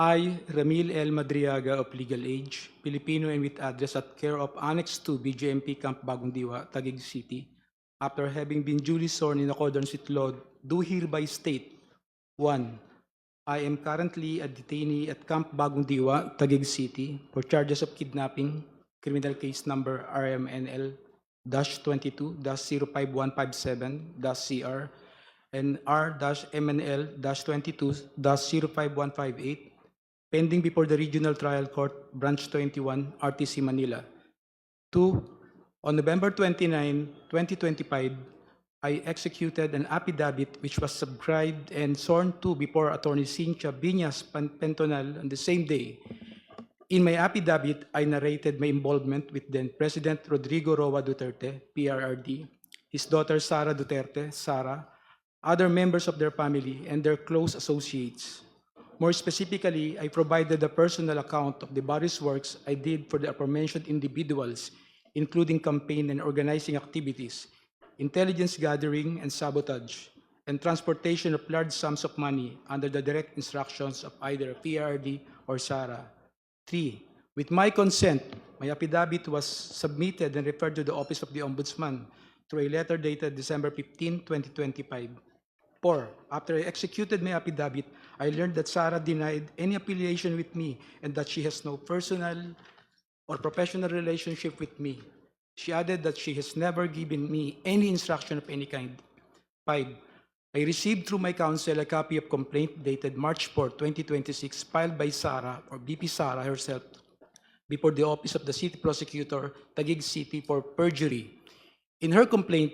I, Ramil L. Madriaga of legal age, Filipino and with address at care of Annex 2, BJMP Camp Bagong Diwa, Taguig City, after having been duly sworn in accordance with law, do hereby state: 1. I am currently a detainee at Camp Bagong Diwa, Taguig City, for charges of kidnapping, criminal case number RMNL-22-05157-CR and R-MNL-22-05158, pending before the Regional Trial Court, Branch 21, RTC Manila. 2. On November 29, 2025, I executed an affidavit which was subscribed and sworn to before Attorney Cynthia Biñas Pentonal on the same day. In my affidavit, I narrated my involvement with then President Rodrigo Roa Duterte, PRRD, his daughter Sara Duterte, Sara, other members of their family, and their close associates. More specifically, I provided a personal account of the various works I did for the aforementioned individuals, including campaign and organizing activities, intelligence gathering and sabotage, and transportation of large sums of money under the direct instructions of either PRD or SARA. 3. With my consent, my affidavit was submitted and referred to the Office of the Ombudsman through a letter dated December 15, 2025. 4. After I executed my affidavit, I learned that Sara denied any affiliation with me and that she has no personal or professional relationship with me. She added that she has never given me any instruction of any kind. 5. I received through my counsel a copy of complaint dated March 4, 2026, filed by Sara or BP Sara herself before the Office of the City Prosecutor, Taguig City, for perjury. In her complaint,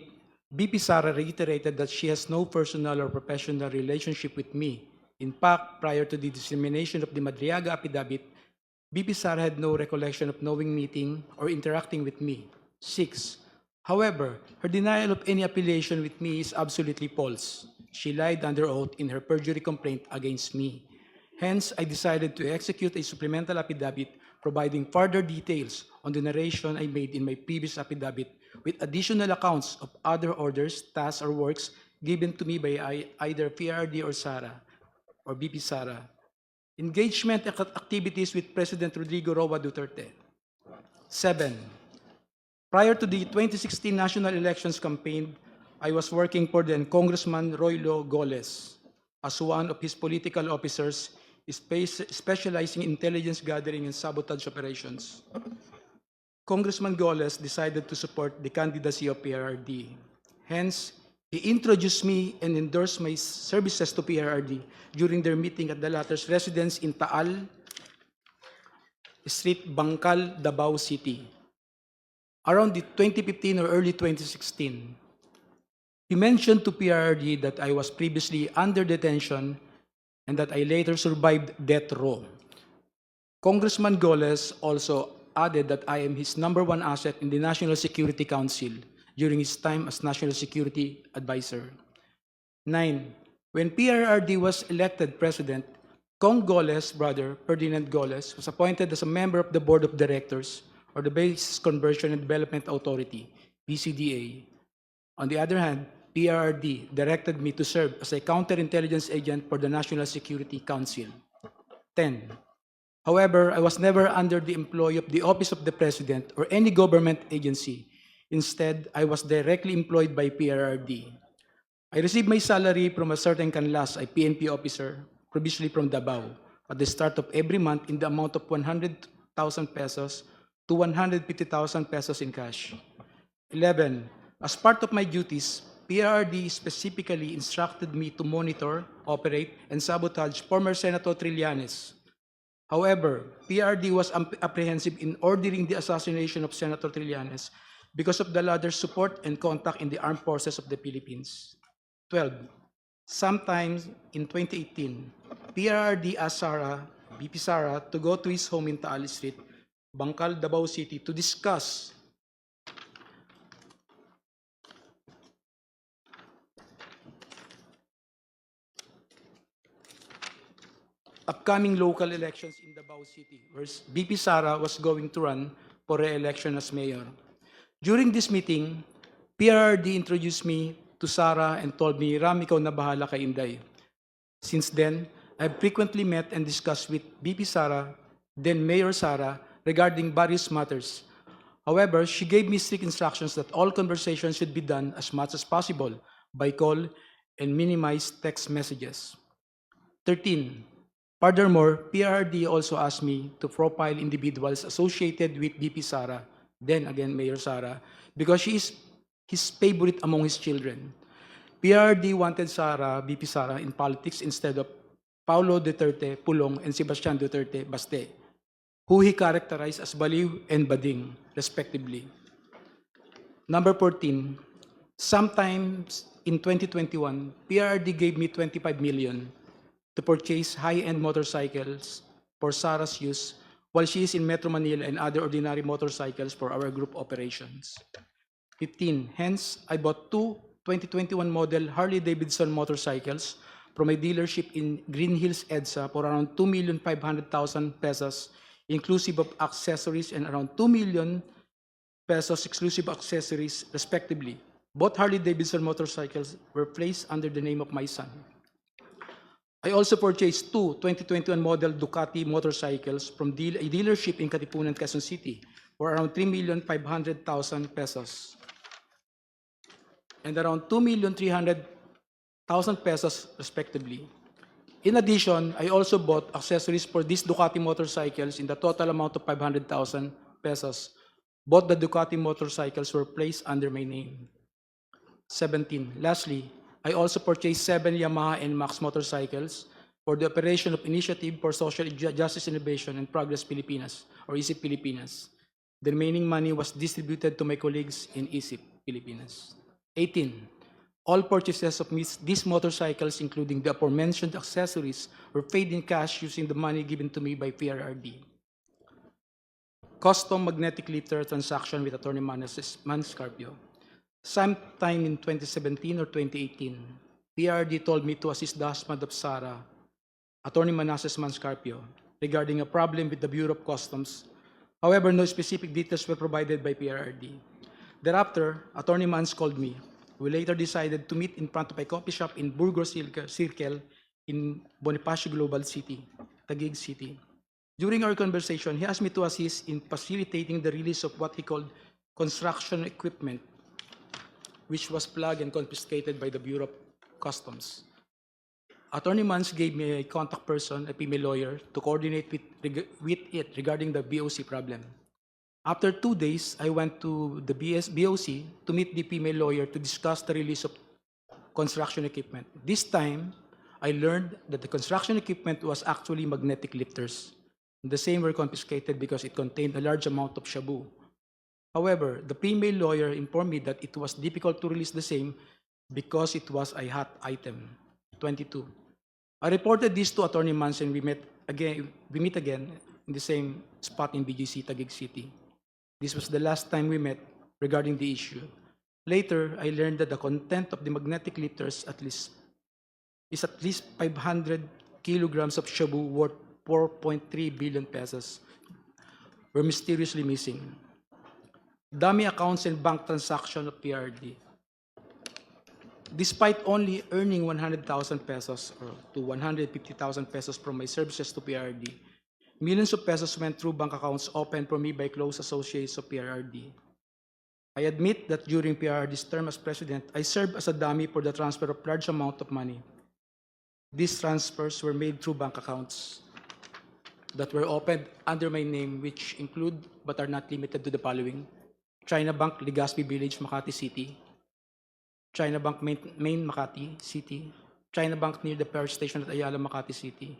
BP Sara reiterated that she has no personal or professional relationship with me. In fact, prior to the dissemination of the Madriaga affidavit, BP Sara had no recollection of knowing, meeting, or interacting with me. 6. However, her denial of any affiliation with me is absolutely false. She lied under oath in her perjury complaint against me. Hence, I decided to execute a supplemental affidavit providing further details on the narration I made in my previous affidavit with additional accounts of other orders, tasks, or works given to me by either PRD or SARA or BP SARA. Engagement activities with President Rodrigo Roa Duterte. 7. Prior to the 2016 national elections campaign, I was working for then Congressman Roylo Goles as one of his political officers specializing in intelligence gathering and sabotage operations. Congressman Goles decided to support the candidacy of PRRD. Hence, he introduced me and endorsed my services to PRRD during their meeting at the latter's residence in Taal Street, Bangkal, Davao City, around the 2015 or early 2016. He mentioned to PRRD that I was previously under detention and that I later survived death row. Congressman Goles also added that I am his #1 asset in the National Security Council during his time as National Security Advisor. 9. When PRRD was elected president, Cong Goles' brother, Ferdinand Goles, was appointed as a member of the Board of Directors or the Basis Conversion and Development Authority, BCDA. On the other hand, PRRD directed me to serve as a counterintelligence agent for the National Security Council. 10. However, I was never under the employ of the Office of the President or any government agency. Instead, I was directly employed by PRRD. I received my salary from a certain Canlas, a PNP officer, previously from Davao, at the start of every month in the amount of 100,000 pesos to 150,000 pesos in cash. 11. As part of my duties, PRRD specifically instructed me to monitor, operate, and sabotage former Senator Trillanes. However, PRRD was apprehensive in ordering the assassination of Senator Trillanes because of the latter's support and contact in the armed forces of the Philippines. 12. Sometime in 2018, PRRD asked Sara, BP Sara, to go to his home in Taal Street, Bangkal, Davao City, to discuss upcoming local elections in Davao City, where BP Sara was going to run for re-election as mayor. During this meeting, PRRD introduced me to Sara and told me, "Ram, ikaw na bahala kay Inday." Since then, I frequently met and discussed with BP Sara, then Mayor Sara, regarding various matters. However, she gave me strict instructions that all conversations should be done as much as possible by call and minimize text messages. 13. Furthermore, PRD also asked me to profile individuals associated with BP Sara, then again Mayor Sara, because she is his favorite among his children. PRD wanted Sara, BP Sara, in politics instead of Paulo Duterte Pulong and Sebastian Duterte Baste, who he characterized as baliw and bading, respectively. Number 14, sometimes in 2021, PRD gave me 25 million to purchase high-end motorcycles for Sara's use while she is in Metro Manila and other ordinary motorcycles for our group operations. 15, hence, I bought two 2021 model Harley-Davidson motorcycles from a dealership in Green Hills, EDSA for around 2,500,000 pesos, inclusive of accessories, and around 2 million pesos exclusive accessories, respectively. Both Harley-Davidson motorcycles were placed under the name of my son. I also purchased two 2021 model Ducati motorcycles from a dealership in Katipunan, Quezon City for around 3,500,000 pesos and around 2,300,000 pesos, respectively. In addition, I also bought accessories for these Ducati motorcycles in the total amount of 500,000 pesos. Both the Ducati motorcycles were placed under my name. 17. Lastly, I also purchased 7 Yamaha NMAX motorcycles for the operation of Initiative for Social Justice Innovation and Progress Pilipinas, or ISIP Pilipinas. The remaining money was distributed to my colleagues in ISIP Pilipinas. 18. All purchases of these motorcycles, including the aforementioned accessories, were paid in cash using the money given to me by PRRD. Custom magnetic lifter transaction with Attorney Manscarpio. Sometime in 2017 or 2018, PRD told me to assist the husband of Sara, Attorney Manasseh Manscarpio, regarding a problem with the Bureau of Customs. However, no specific details were provided by PRRD. Thereafter, Attorney Mans called me. We later decided to meet in front of a coffee shop in Burgos Circle in Bonifacio Global City, Taguig City. During our conversation, he asked me to assist in facilitating the release of what he called construction equipment, which was plugged and confiscated by the Bureau of Customs. Attorney Mans gave me a contact person, a female lawyer, to coordinate with it regarding the BOC problem. After 2 days, I went to the BOC to meet the female lawyer to discuss the release of construction equipment. This time, I learned that the construction equipment was actually magnetic lifters. The same were confiscated because it contained a large amount of shabu. However, the female lawyer informed me that it was difficult to release the same because it was a hot item. 22. I reported this to Attorney Mans and we meet again in the same spot in BGC, Taguig City. This was the last time we met regarding the issue. Later, I learned that the content of the magnetic lifters is at least 500 kilograms of shabu worth 4.3 billion pesos were mysteriously missing. Dummy accounts and bank transactions of PRD. Despite only earning 100,000 pesos or to 150,000 pesos from my services to PRD, millions of pesos went through bank accounts opened for me by close associates of PRD. I admit that during PRD's term as president, I served as a dummy for the transfer of large amount of money. These transfers were made through bank accounts that were opened under my name, which include but are not limited to the following: China Bank, Legazpi Village, Makati City; China Bank, Main Makati City; China Bank near the Power Station at Ayala, Makati City;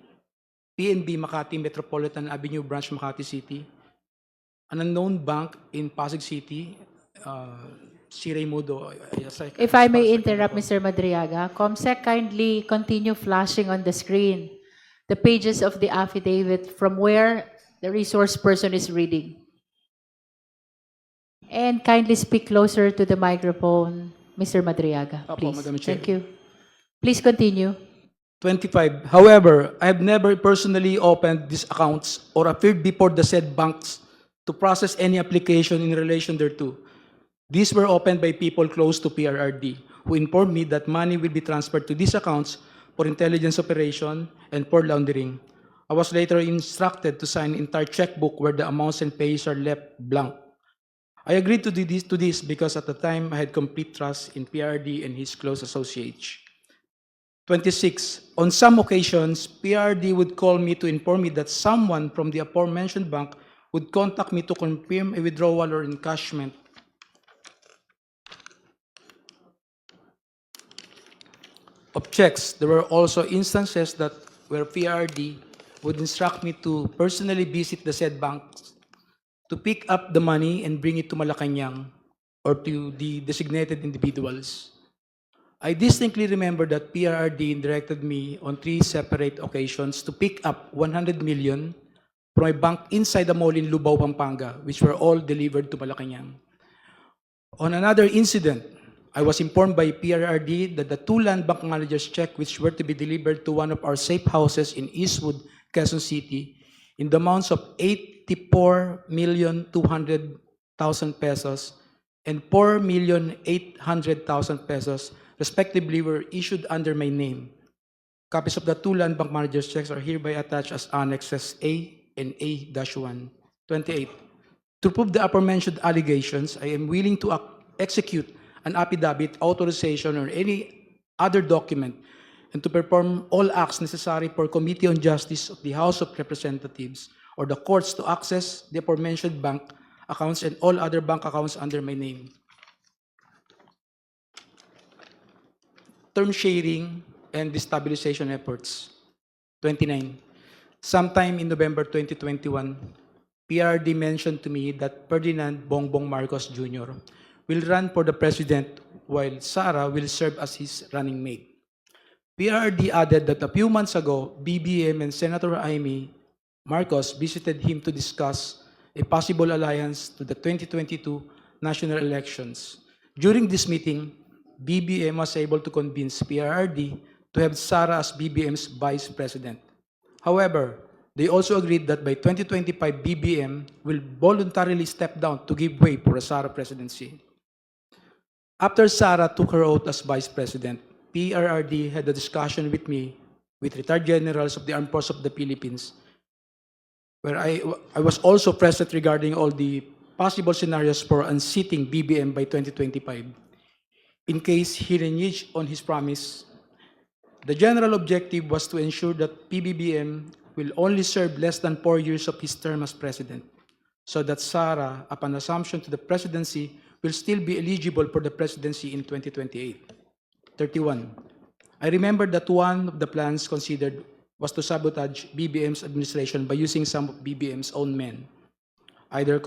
PNB Makati Metropolitan Avenue Branch, Makati City; an unknown bank in Pasig City, C. Raimundo. If I may interrupt, Mr. Madriaga, COMSEC, kindly continue flashing on the screen the pages of the affidavit from where the resource person is reading. And kindly speak closer to the microphone, Mr. Madriaga, Apo, please. Madam Chair. Thank you. Please continue. 25. However, I have never personally opened these accounts or appeared before the said banks to process any application in relation thereto. These were opened by people close to PRRD, who informed me that money will be transferred to these accounts for intelligence operation, and for laundering. I was later instructed to sign an entire checkbook where the amounts and pays are left blank. I agreed to do this because at the time I had complete trust in PRD and his close associates. 26. On some occasions, PRD would call me to inform me that someone from the aforementioned bank would contact me to confirm a withdrawal or encashment. Of checks, there were also instances that where PRD would instruct me to personally visit the said banks to pick up the money and bring it to Malacanang or to the designated individuals. I distinctly remember that PRRD directed me on 3 separate occasions to pick up 100 million from a bank inside the mall in Lubao, Pampanga, which were all delivered to Malacanang. On another incident, I was informed by PRRD that the 2 land bank managers' check which were to be delivered to one of our safe houses in Eastwood, Quezon City, in the amounts of 84,200,000 pesos and 4,800,000 pesos, respectively, were issued under my name. Copies of the 2 land bank managers' checks are hereby attached as annexes A and A-1. 28. To prove the aforementioned allegations, I am willing to execute an affidavit, authorization, or any other document, and to perform all acts necessary for Committee on Justice of the House of Representatives or the courts to access the aforementioned bank accounts and all other bank accounts under my name. Term sharing and destabilization efforts. 29. Sometime in November 2021, PRD mentioned to me that Ferdinand Bongbong Marcos Jr. will run for the president while Sara will serve as his running mate. PRD added that a few months ago, BBM and Senator Amy Marcos visited him to discuss a possible alliance to the 2022 national elections. During this meeting, BBM was able to convince PRRD to have Sara as BBM's vice president. However, they also agreed that by 2025, BBM will voluntarily step down to give way for a Sara presidency. After Sara took her oath as vice president, PRRD had a discussion with me, with retired generals of the Armed Forces of the Philippines, where I was also present regarding all the possible scenarios for unseating BBM by 2025. In case he reneged on his promise, the general objective was to ensure that PBBM will only serve less than 4 years of his term as president, so that Sara, upon assumption to the presidency, will still be eligible for the presidency in 2028. 31. I remember that one of the plans considered was to sabotage BBM's administration by using some of BBM's own men, either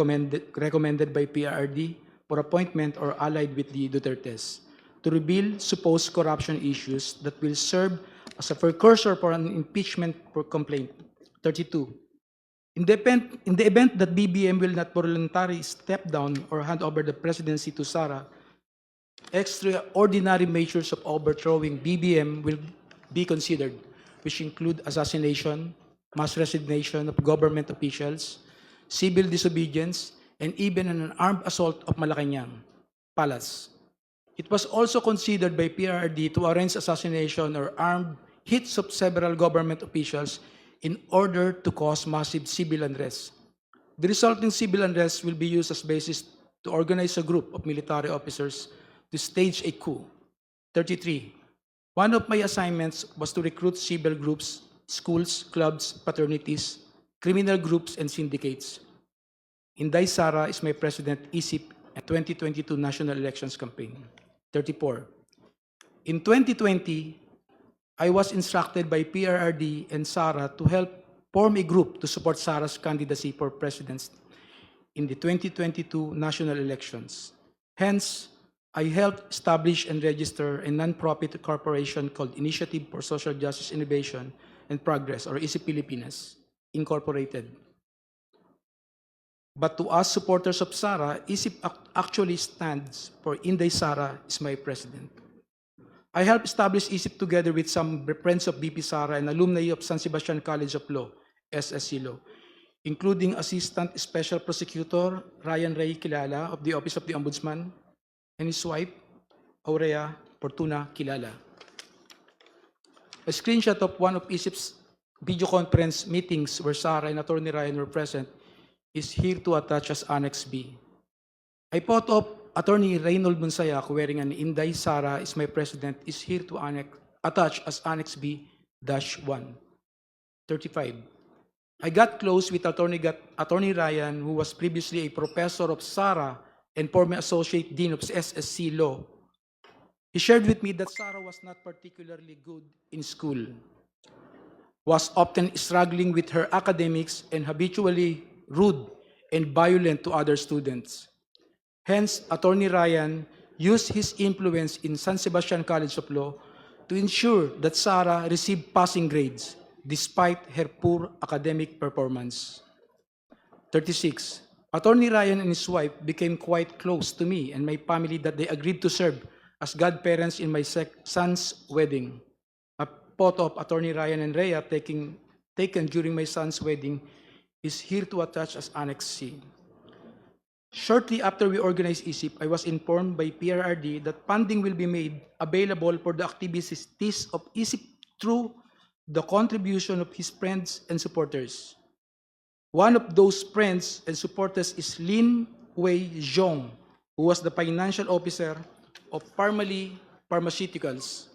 recommended by PRRD for appointment or allied with the Dutertes, to reveal supposed corruption issues that will serve as a precursor for an impeachment complaint. 32. In the event that BBM will not voluntarily step down or hand over the presidency to Sara, extraordinary measures of overthrowing BBM will be considered, which include assassination, mass resignation of government officials, civil disobedience, and even an armed assault of Malacanang Palace. It was also considered by PRRD to arrange assassination or armed hits of several government officials in order to cause massive civil unrest. The resulting civil unrest will be used as basis to organize a group of military officers to stage a coup. 33. One of my assignments was to recruit civil groups, schools, clubs, fraternities, criminal groups, and syndicates. Inday Sara is my president, ISIP, at 2022 national elections campaign. 34. In 2020, I was instructed by PRRD and Sara to help form a group to support Sara's candidacy for president in the 2022 national elections. Hence, I helped establish and register a non-profit corporation called Initiative for Social Justice Innovation and Progress, or ISIP Pilipinas, Incorporated. But to us supporters of Sara, ISIP actually stands for Inday Sara is my president. I helped establish ISIP together with some friends of BP Sara and alumni of San Sebastian College of Law, SSC Law, including Assistant Special Prosecutor Ryan Ray Kilala of the Office of the Ombudsman and his wife, Aurea Fortuna Kilala. A screenshot of one of ISIP's video conference meetings where Sarah and Attorney Ryan were present is here to attach as Annex B. A photo of Attorney Reynold Monsayac wearing an Inday Sarah is my president is here to attach as Annex B-1. 35. I got close with Attorney Ryan, who was previously a professor of Sarah and former associate dean of SSC Law. He shared with me that Sarah was not particularly good in school, was often struggling with her academics and habitually rude and violent to other students. Hence, Attorney Ryan used his influence in San Sebastian College of Law to ensure that Sarah received passing grades despite her poor academic performance. 36. Attorney Ryan and his wife became quite close to me and my family that they agreed to serve as godparents in my son's wedding. A photo of Attorney Ryan and Rhea taken during my son's wedding is here to attach as Annex C. Shortly after we organized ISIP, I was informed by PRRD that funding will be made available for the activities of ISIP through the contribution of his friends and supporters. One of those friends and supporters is Lin Wei Zhong, who was the financial officer of Parmalee Pharmaceuticals.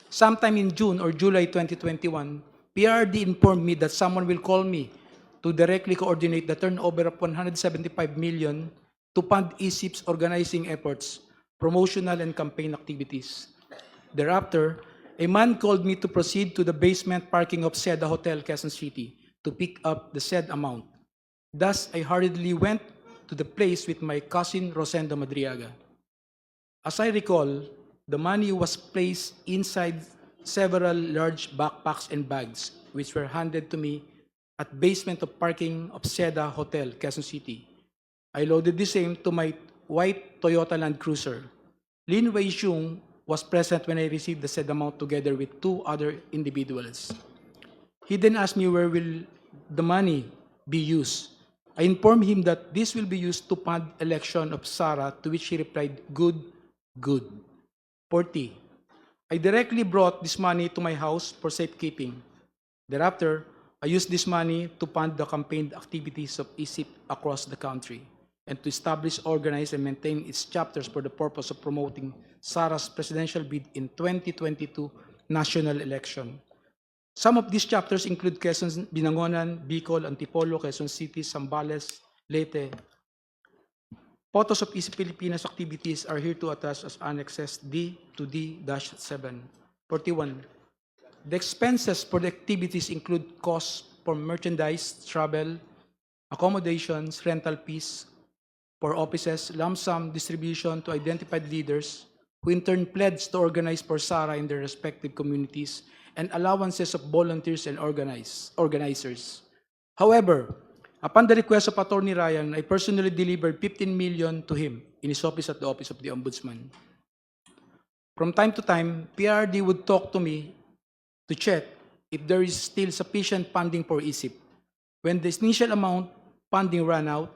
Sometime in June or July 2021, PRD informed me that someone will call me to directly coordinate the turnover of 175 million to fund ISIP's organizing efforts, promotional and campaign activities. Thereafter, a man called me to proceed to the basement parking of Seda Hotel, Quezon City, to pick up the said amount. Thus, I hurriedly went to the place with my cousin Rosendo Madriaga. As I recall, the money was placed inside several large backpacks and bags, which were handed to me at basement of parking of Seda Hotel, Quezon City. I loaded the same to my white Toyota Land Cruiser. Lin Wei Xiong was present when I received the said amount together with two other individuals. He then asked me where will the money be used. I informed him that this will be used to fund election of Sarah, to which he replied, good, good. 40. I directly brought this money to my house for safekeeping. Thereafter, I used this money to fund the campaign activities of ISIP across the country and to establish, organize, and maintain its chapters for the purpose of promoting Sarah's presidential bid in 2022 national election. Some of these chapters include Quezon, Binangonan, Bicol, Antipolo, Quezon City, Zambales, Leyte. Photos of ISIP Filipinas activities are here to attach as annexes D to D-7. 41. The expenses for the activities include costs for merchandise, travel, accommodations, rental fees for offices, lump sum distribution to identified leaders, who in turn pledged to organize for Sarah in their respective communities, and allowances of volunteers and organizers. However, upon the request of Attorney Ryan, I personally delivered 15 million to him in his office at the Office of the Ombudsman. From time to time, PRD would talk to me to check if there is still sufficient funding for ISIP. When the initial amount funding ran out,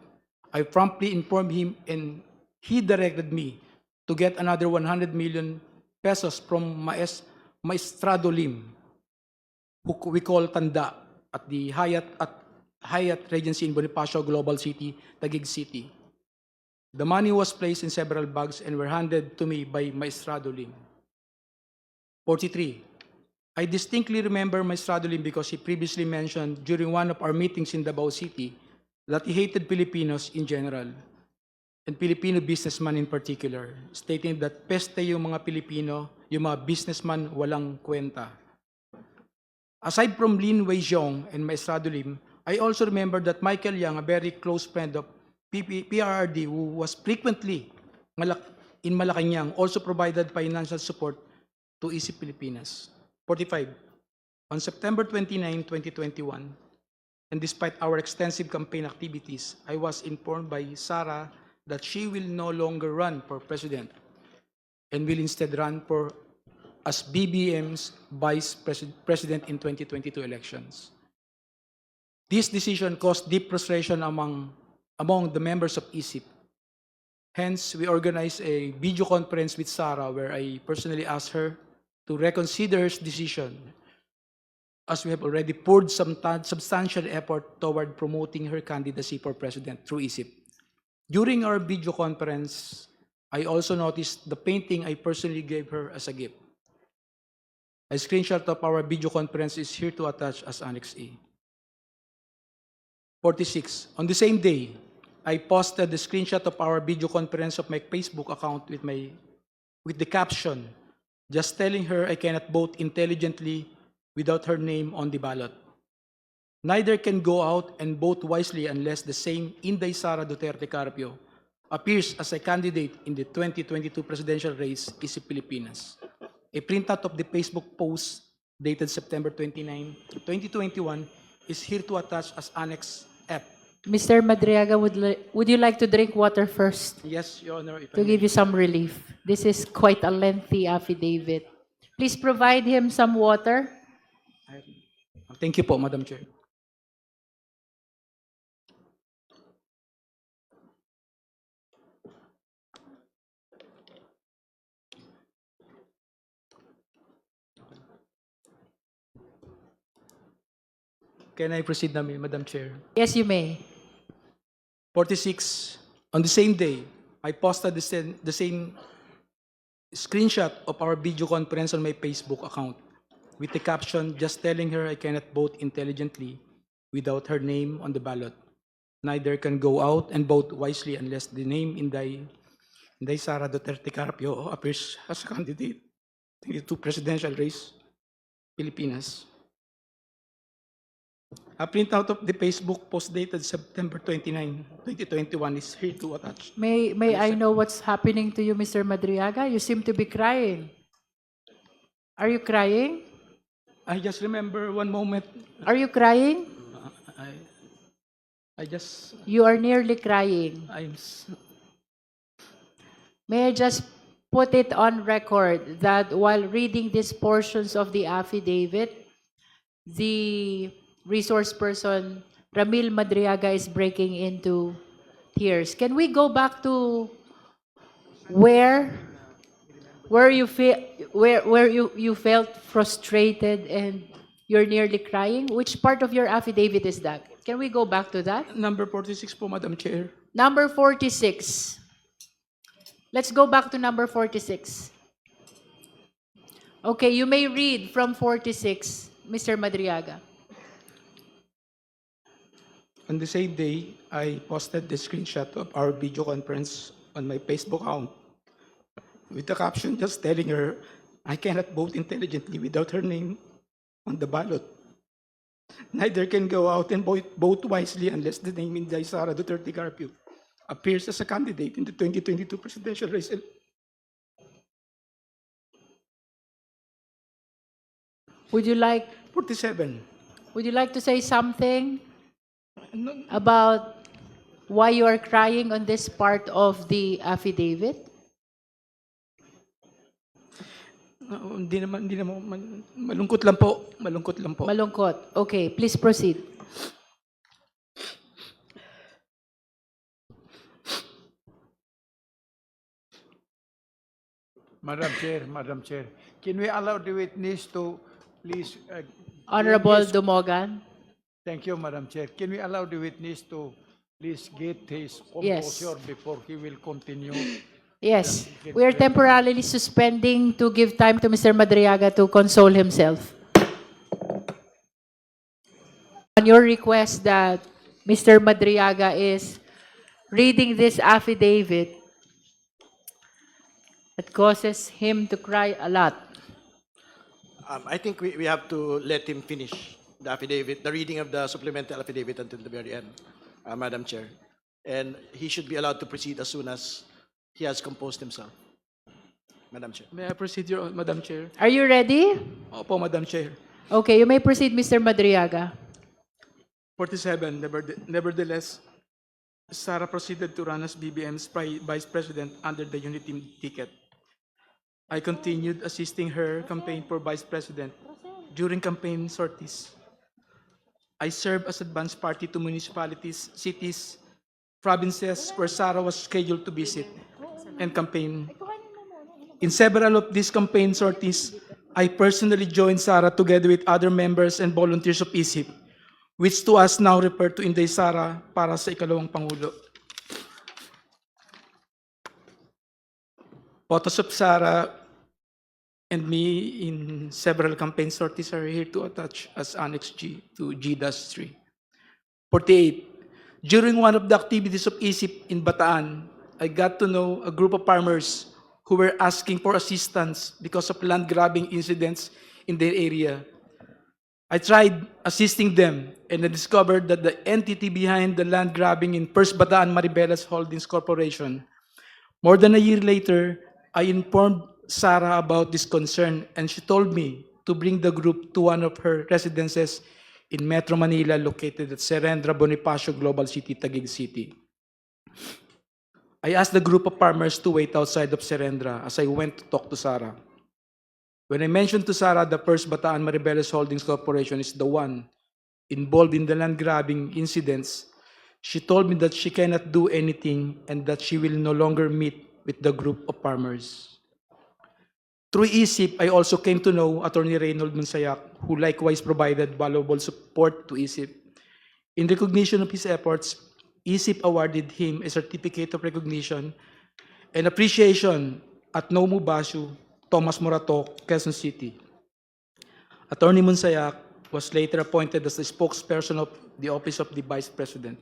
I promptly informed him and he directed me to get another 100 million pesos from Maestrado Lim, who we call Tanda, at the Hyatt Regency in Bonifacio Global City, Taguig City. The money was placed in several bags and were handed to me by Maestrado Lim. 43. I distinctly remember Maestrado Lim because he previously mentioned during one of our meetings in Davao City that he hated Filipinos in general and Filipino businessmen in particular, stating that peste yung mga Pilipino, yung mga businessman walang kwenta. Aside from Lin Wei Zhong and Maestrado Lim, I also remember that Michael Yang, a very close friend of PRRD who was frequently in Malacanang, also provided financial support to ISIP Filipinas. 45. On September 29, 2021, and despite our extensive campaign activities, I was informed by Sarah that she will no longer run for president and will instead run as BBM's vice president in 2022 elections. This decision caused deep frustration among the members of ISIP. Hence, we organized a video conference with Sarah where I personally asked her to reconsider his decision, as we have already poured some substantial effort toward promoting her candidacy for president through ISIP. During our video conference, I also noticed the painting I personally gave her as a gift. A screenshot of our video conference is here to attach as Annex A. 46. On the same day, I posted the screenshot of our video conference of my Facebook account with the caption, just telling her I cannot vote intelligently without her name on the ballot. Neither can go out and vote wisely unless the same Inday Sara Duterte Carpio appears as a candidate in the 2022 presidential race, ISIP Pilipinas. A printout of the Facebook post dated September 29, 2021 is here to attach as Annex F. Mr. Madriaga, would you like to drink water first Yes, Your Honor, if I to may. give you some relief? This is quite a lengthy affidavit. Please provide him some water. Thank you po, Madam Chair. Can I proceed na, Madam Chair? Yes, you may. 46, on the same day, I posted the same screenshot of our video conference on my Facebook account with the caption, just telling her I cannot vote intelligently without her name on the ballot. Neither can go out and vote wisely unless the name Inday Sara Duterte Carpio appears as a candidate in the 2 presidential race, Pilipinas. A printout of the Facebook post dated September 29, 2021 is here to attach. May I know what's happening to you, Mr. Madriaga? You seem to be crying. Are you crying? I just remember one moment. Are you crying? I just, You are nearly crying. May I just put it on record that while reading these portions of the affidavit, the resource person, Ramil Madriaga, is breaking into tears. Can we go back to where you felt frustrated and you're nearly crying? Which part of your affidavit is that? Can we go back to that? number 46 po, Madam Chair. Number 46. Let's go back to number 46. Okay, you may read from 46, Mr. Madriaga. On the same day, I posted the screenshot of our video conference on my Facebook account with the caption just telling her I cannot vote intelligently without her name on the ballot. Neither can go out and vote wisely unless the name Inday Sara Duterte Carpio appears as a candidate in the 2022 presidential race. Would you like 47. to say something No, about why you are crying on this part of the affidavit? hindi naman, malungkot lang po. Malungkot. Okay, please proceed. Madam Chair, can we allow the witness to please? Honorable get his- Dumogan. Thank you, Madam Chair. Can we allow the witness to please get his Yes. composure before he will continue? Yes, we are temporarily suspending to give time to Mr. Madriaga to console himself. On your request that Mr. Madriaga is reading this affidavit that causes him to cry a lot. I think we have to let him finish the affidavit, the reading of the supplemental affidavit until the very end, Madam Chair. And he should be allowed to proceed as soon as he has composed himself. Madam Chair. May I proceed, Madam Chair? Are you ready? Opo, Madam Chair. Okay, you may proceed, Mr. Madriaga. 47, nevertheless, Sara proceeded to run as BBM's vice president under the Unity ticket. I continued assisting her campaign for vice president during campaign sorties. I served as advance party to municipalities, cities, provinces where Sara was scheduled to visit and campaign. In several of these campaign sorties, I personally joined Sara together with other members and volunteers of ISIP, which to us now refer to Inday Sara para sa ikalawang Pangulo. Photos of Sara and me in several campaign sorties are here to attach as Annex G to G-3. 48. During one of the activities of ISIP in Bataan, I got to know a group of farmers who were asking for assistance because of land grabbing incidents in their area. I tried assisting them and I discovered that the entity behind the land grabbing in First Bataan Maribelas Holdings Corporation. More than a year later, I informed Sara about this concern and she told me to bring the group to one of her residences in Metro Manila located at Serendra Bonifacio Global City, Taguig City. I asked the group of farmers to wait outside of Serendra as I went to talk to Sara. When I mentioned to Sara the First Bataan Maribelas Holdings Corporation is the one involved in the land grabbing incidents, she told me that she cannot do anything and that she will no longer meet with the group of farmers. Through ISIP, I also came to know Attorney Reynold Monsayak, who likewise provided valuable support to ISIP. In recognition of his efforts, ISIP awarded him a certificate of recognition and appreciation at Nomu Bashu, Thomas Morato, Quezon City. Attorney Monsayak was later appointed as the spokesperson of the Office of the Vice President.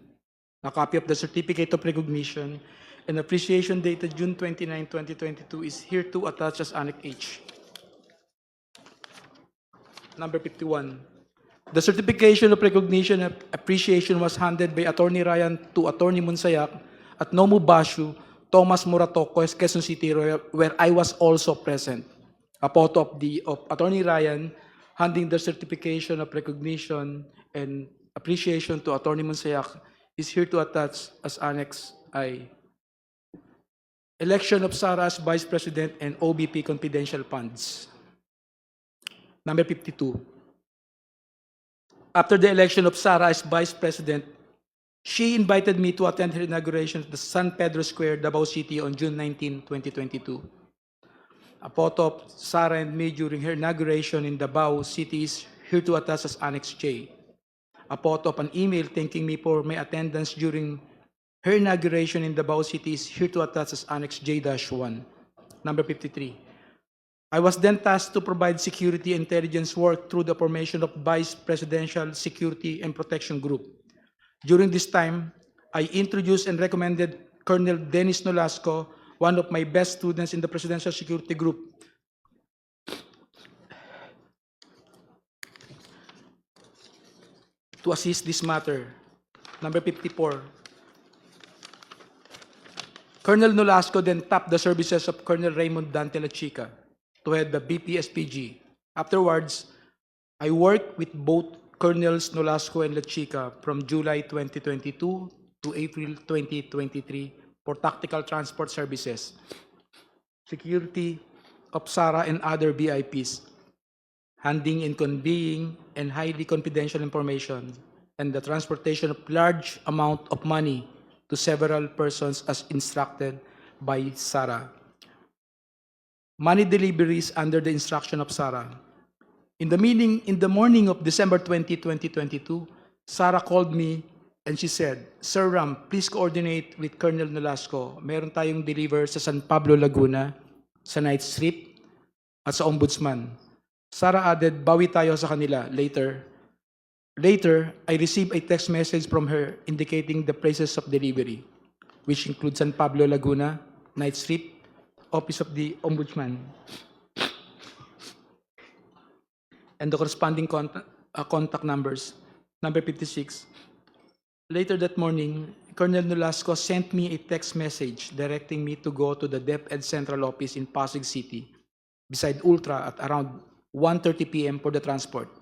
A copy of the certificate of recognition and appreciation dated June 29, 2022 is here to attach as Annex H. Number 51. The certification of recognition and appreciation was handed by Attorney Ryan to Attorney Monsayak at Nomu Bashu, Thomas Morato, Quezon City, where I was also present. A photo of Attorney Ryan handing the certification of recognition and appreciation to Attorney Monsayak is here to attach as Annex I. Election of Sara as Vice President and OBP confidential funds. Number 52. After the election of Sara as Vice President, she invited me to attend her inauguration at the San Pedro Square, Davao City on June 19, 2022. A photo of Sara and me during her inauguration in Davao City is here to attach as Annex J. A photo of an email thanking me for my attendance during her inauguration in Davao City is here to attach as Annex J-1. Number 53. I was then tasked to provide security intelligence work through the formation of Vice Presidential Security and Protection Group. During this time, I introduced and recommended Colonel Dennis Nolasco, one of my best students in the Presidential Security Group, to assist this matter. Number 54. Colonel Nolasco then tapped the services of Colonel Raymond Dante La Chica to head the BPSPG. Afterwards, I worked with both Colonels Nolasco and La Chica from July 2022 to April 2023 for tactical transport services, security of Sara and other VIPs, handing and conveying and highly confidential information, and the transportation of large amount of money to several persons as instructed by Sara. Money deliveries under the instruction of Sara. In the morning of December 20, 2022, Sara called me and she said, "Sir Ram, please coordinate with Colonel Nolasco. Meron tayong deliver sa San Pablo, Laguna, sa night strip, at sa Ombudsman." Sara added, "Bawi tayo sa kanila later." Later, I received a text message from her indicating the places of delivery, which include San Pablo, Laguna, night strip, Office of the Ombudsman, and the corresponding contact numbers. Number 56. Later that morning, Colonel Nolasco sent me a text message directing me to go to the DepEd Central Office in Pasig City, beside Ultra at around 1:30 p.m. for the transport.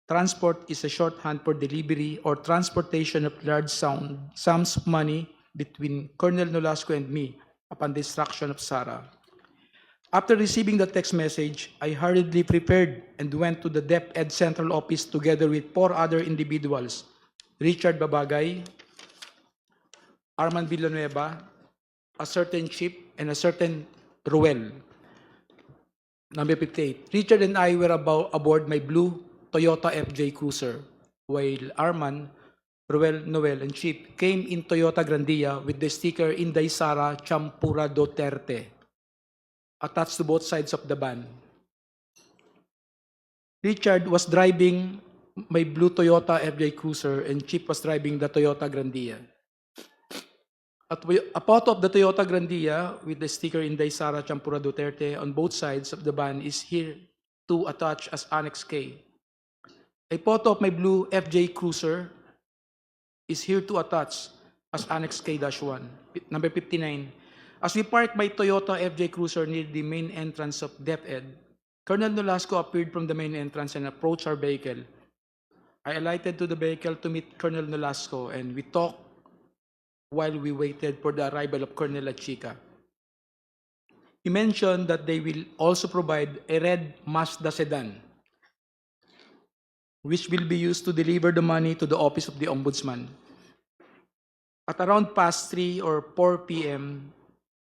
Transport is a shorthand for delivery or transportation of large sums of money between Colonel Nolasco and me upon the instruction of Sara. After receiving the text message, I hurriedly prepared and went to the DepEd Central Office together with 4 other individuals, Richard Babagay, Arman Villanueva, a certain Chip, and a certain Ruel. Number 58. Richard and I were aboard my blue Toyota FJ Cruiser, while Arman, Ruel, Noel, and Chip came in Toyota Grandia with the sticker Inday Sara Champura Duterte attached to both sides of the van. Richard was driving my blue Toyota FJ Cruiser and Chip was driving the Toyota Grandia. A photo of the Toyota Grandia with the sticker Inday Sara Champura Duterte on both sides of the van is here to attach as Annex K. A photo of my blue FJ Cruiser is here to attach as Annex K-1. Number 59. As we parked my Toyota FJ Cruiser near the main entrance of DepEd, Colonel Nolasco appeared from the main entrance and approached our vehicle. I alighted to the vehicle to meet Colonel Nolasco and we talked while we waited for the arrival of Colonel Lachica. He mentioned that they will also provide a red Mazda sedan, which will be used to deliver the money to the office of the Ombudsman. At around past 3 or 4 p.m.,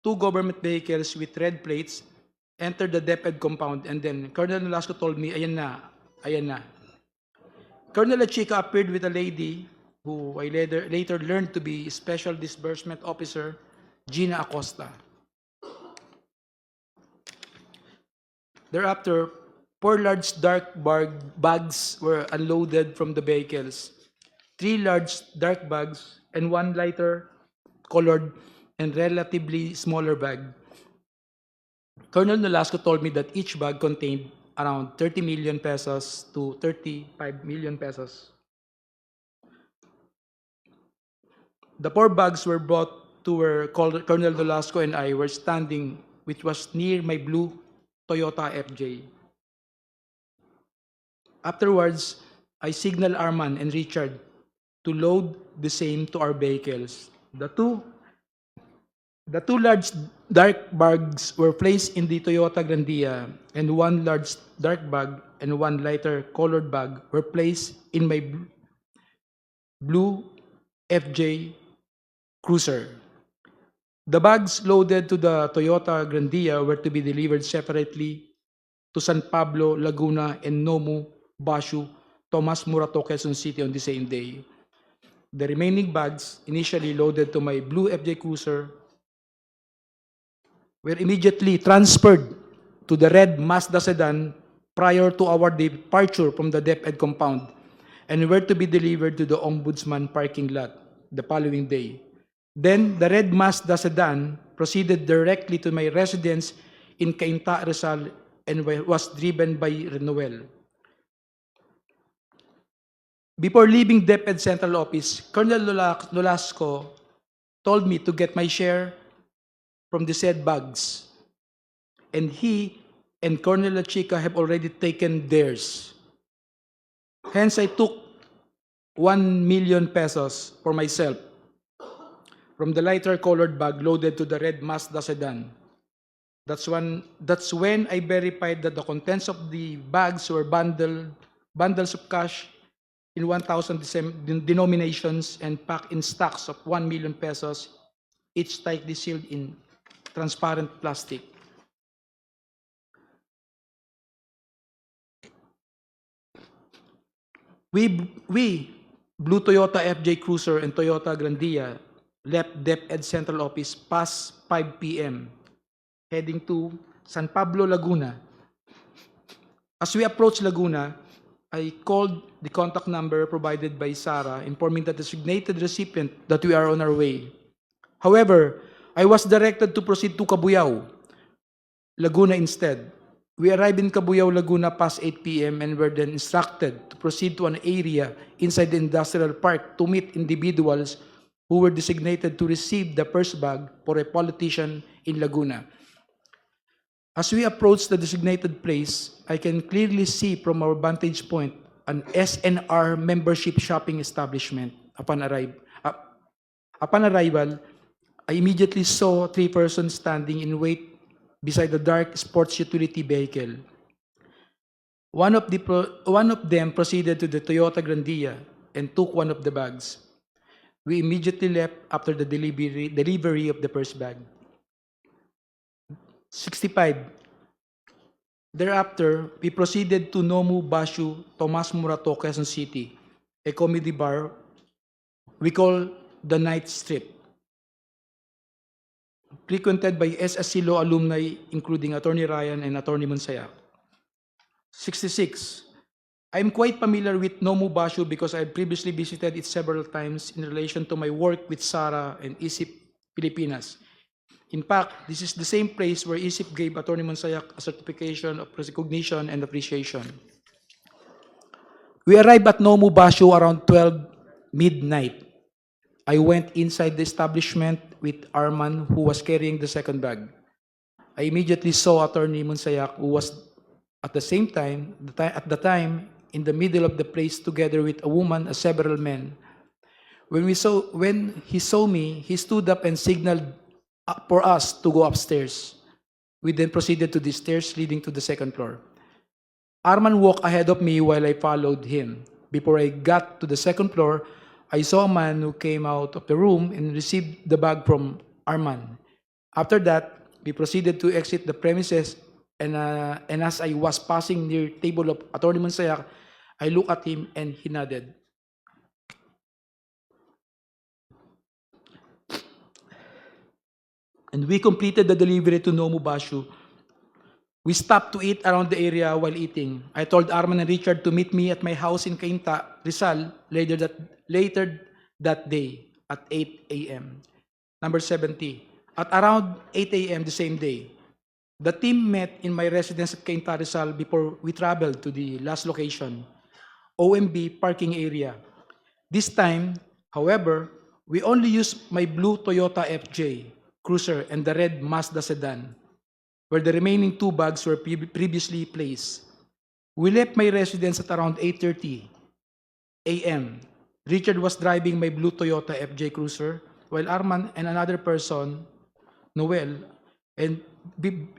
2 government vehicles with red plates entered the DepEd compound and then Colonel Nolasco told me, ayan na, ayan na. Colonel Lachica appeared with a lady who I later learned to be Special Disbursement Officer Gina Acosta. Thereafter, 4 large dark bags were unloaded from the vehicles. 3 large dark bags and 1 lighter colored and relatively smaller bag. Colonel Nolasco told me that each bag contained around 30 million pesos to 35 million pesos. The 4 bags were brought to where Colonel Nolasco and I were standing, which was near my blue Toyota FJ. Afterwards, I signaled Arman and Richard to load the same to our vehicles. The two large dark bags were placed in the Toyota Grandia, and 1 large dark bag and 1 lighter colored bag were placed in my blue FJ Cruiser. The bags loaded to the Toyota Grandia were to be delivered separately to San Pablo, Laguna, and Nomu, Bashu, Tomas Morato, Quezon City on the same day. The remaining bags, initially loaded to my blue FJ Cruiser, were immediately transferred to the red Mazda sedan prior to our departure from the DepEd compound and were to be delivered to the Ombudsman parking lot the following day. Then, the red Mazda sedan proceeded directly to my residence in Cainta, Rizal, and was driven by Noel. Before leaving DepEd Central Office, Colonel Nolasco told me to get my share from the said bags, and he and Colonel Lachica have already taken theirs. Hence, I took 1 million pesos for myself from the lighter colored bag loaded to the red Mazda sedan. That's when I verified that the contents of the bags were bundles of cash in 1,000 denominations and packed in stacks of 1 million pesos, each tightly sealed in transparent plastic. We, Blue Toyota FJ Cruiser and Toyota Grandia, left DepEd Central Office past 5 p.m., heading to San Pablo, Laguna. As we approached Laguna, I called the contact number provided by Sarah, informing the designated recipient that we are on our way. However, I was directed to proceed to Cabuyao, Laguna instead. We arrived in Cabuyao, Laguna past 8 p.m. and were then instructed to proceed to an area inside the industrial park to meet individuals who were designated to receive the first bag for a politician in Laguna. As we approached the designated place, I can clearly see from our vantage point an SNR membership shopping establishment. Upon arrival, I immediately saw 3 persons standing in wait beside the dark sports utility vehicle. One of them proceeded to the Toyota Grandia and took one of the bags. We immediately left after the delivery of the first bag. 65. Thereafter, we proceeded to Nomu Bashu, Tomas Murato, Quezon City, a comedy bar we call the Night Strip, frequented by SSC Law alumni including Attorney Ryan and Attorney Monsayak. 66. I am quite familiar with Nomu Bashu because I had previously visited it several times in relation to my work with SARA and ISIP Pilipinas. In fact, this is the same place where ISIP gave Attorney Monsayak a certification of recognition and appreciation. We arrived at Nomu Bashu around 12 midnight. I went inside the establishment with Arman, who was carrying the second bag. I immediately saw Attorney Monsayak, who was at the same time, at the time, in the middle of the place together with a woman and several men. When he saw me, he stood up and signaled for us to go upstairs. We then proceeded to the stairs leading to the second floor. Arman walked ahead of me while I followed him. Before I got to the second floor, I saw a man who came out of the room and received the bag from Arman. After that, we proceeded to exit the premises, and as I was passing near table of Attorney Monsayak, I looked at him and he nodded. And we completed the delivery to Nomu Bashu. We stopped to eat around the area while eating. I told Arman and Richard to meet me at my house in Cainta, Rizal, later that day at 8 a.m. Number 70. At around 8 a.m. the same day, the team met in my residence at Cainta, Rizal before we traveled to the last location, OMB parking area. This time, however, we only used my blue Toyota FJ Cruiser and the red Mazda sedan, where the remaining two bags were previously placed. We left my residence at around 8:30 a.m. Richard was driving my blue Toyota FJ Cruiser, while Arman and another person, Noel, and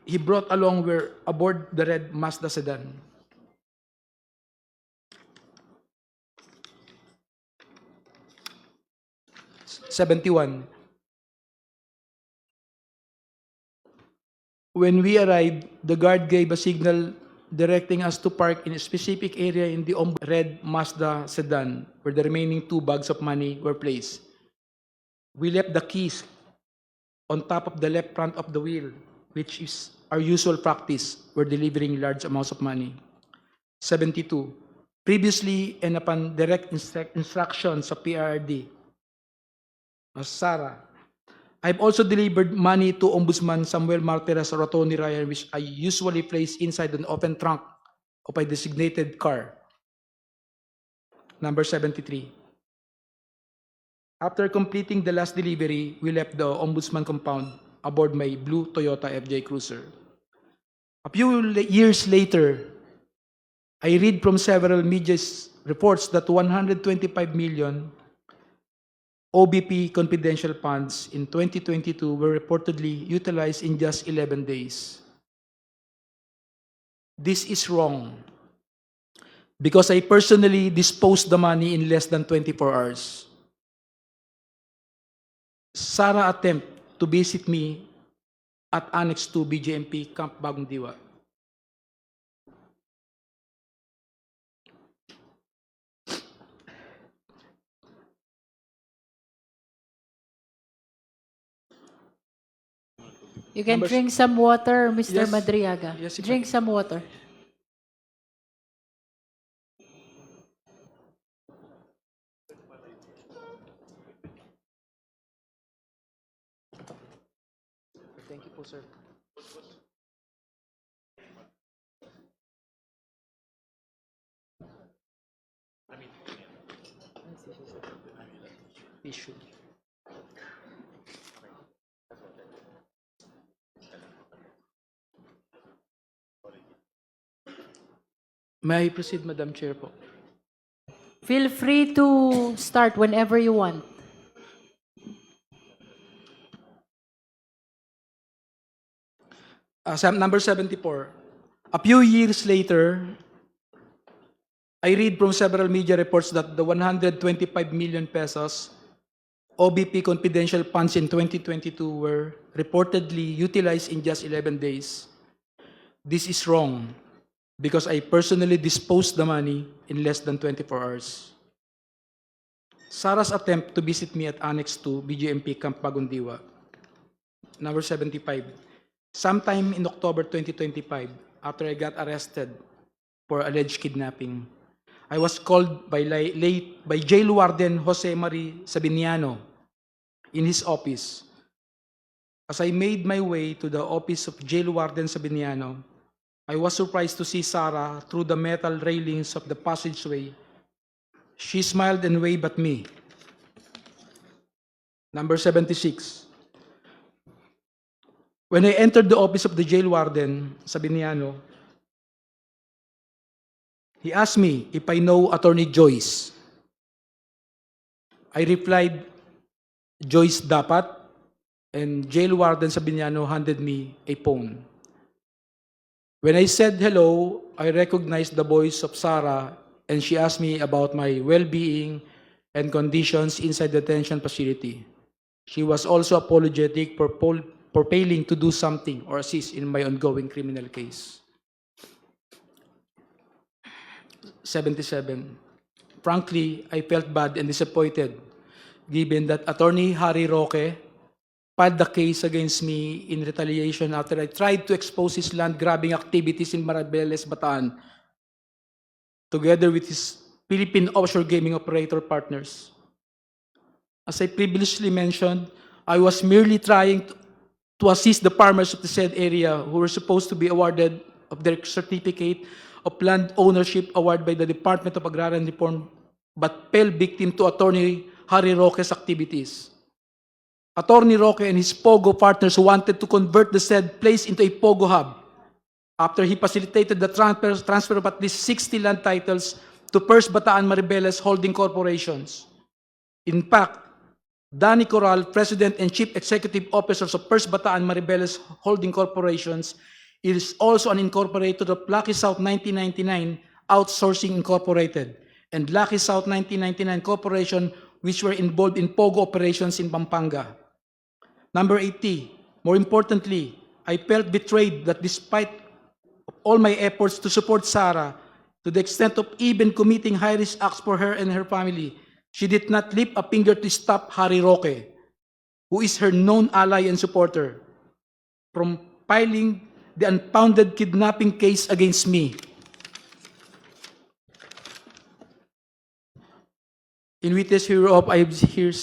he brought along were aboard the red Mazda sedan. '71. When we arrived, the guard gave a signal directing us to park in a specific area in the red Mazda sedan, where the remaining two bags of money were placed. We left the keys on top of the left front of the wheel, which is our usual practice when delivering large amounts of money. 72. Previously and upon direct instructions of PRD, Sarah, I've also delivered money to Ombudsman Samuel Martires or Attorney Ryan, which I usually place inside an open trunk of a designated car. Number 73. After completing the last delivery, we left the Ombudsman compound aboard my blue Toyota FJ Cruiser. A few years later, I read from several media reports that 125 million OBP confidential funds in 2022 were reportedly utilized in just 11 days. This is wrong because I personally disposed the money in less than 24 hours. Sarah attempt to visit me at Annex 2 BJMP Camp Bagong Diwa. You can Number- drink some water, Mr. Yes. Madriaga. Yes, if I- Drink some water. Thank you po, sir. Issue. May I proceed, Madam Chair po? Feel free to start whenever you want. Number 74. A few years later, I read from several media reports that the 125 million pesos OBP confidential funds in 2022 were reportedly utilized in just 11 days. This is wrong because I personally disposed the money in less than 24 hours. Sarah's attempt to visit me at Annex 2, BGMP Camp Bagundiwa. Number 75. Sometime in October 2025, after I got arrested for alleged kidnapping, I was called by Jail Warden Jose Marie Sabiniano in his office. As I made my way to the office of Jail Warden Sabiniano, I was surprised to see Sarah through the metal railings of the passageway. She smiled and waved at me. Number 76. When I entered the office of the jail warden, Sabiniano, he asked me if I know Attorney Joyce. I replied, Joyce dapat, and jail warden Sabiniano handed me a phone. When I said hello, I recognized the voice of Sarah, and she asked me about my well-being and conditions inside the detention facility. She was also apologetic for failing to do something or assist in my ongoing criminal case. 77. Frankly, I felt bad and disappointed given that Attorney Harry Roque filed the case against me in retaliation after I tried to expose his land-grabbing activities in Maribeles, Bataan, together with his Philippine offshore gaming operator partners. As I previously mentioned, I was merely trying to assist the farmers of the said area who were supposed to be awarded of their certificate of land ownership awarded by the Department of Agrarian Reform, but fell victim to Attorney Harry Roque's activities. Attorney Roque and his POGO partners wanted to convert the said place into a POGO hub after he facilitated the transfer of at least 60 land titles to First Bataan Maribeles Holding Corporations. In fact, Danny Corral, President and Chief Executive Officers of First Bataan Maribeles Holding Corporations, is also an incorporator of Lucky South 1999 Outsourcing Incorporated and Lucky South 1999 Corporation, which were involved in POGO operations in Pampanga. Number 80, more importantly, I felt betrayed that despite all my efforts to support Sarah, to the extent of even committing high-risk acts for her and her family, she did not lift a finger to stop Harry Roque, who is her known ally and supporter, from filing the unfounded kidnapping case against me. In witness hereof, I have here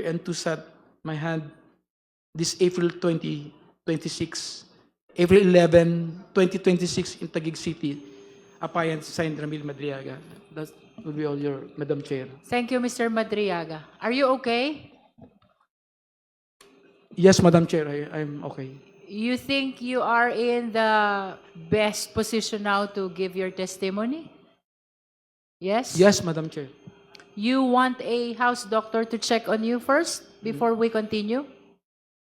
and to set my hand this April 2026, April 11, 2026 in Taguig City. Appointed, signed, Ramil Madriaga. That will be all your, Madam Chair. Thank you, Mr. Madriaga. Are you okay? Yes, Madam Chair, I'm okay. You think you are in the best position now to give your testimony? Yes? Yes, Madam Chair. You want a house doctor to check on you first before we continue?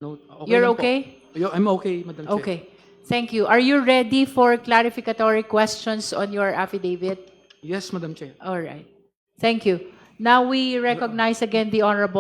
No, okay You're lang po. okay? I'm okay, Madam Chair. Okay. Thank you. Are you ready for clarificatory questions on your affidavit? Yes, Madam Chair. All right. Thank you. Now we recognize again the Honorable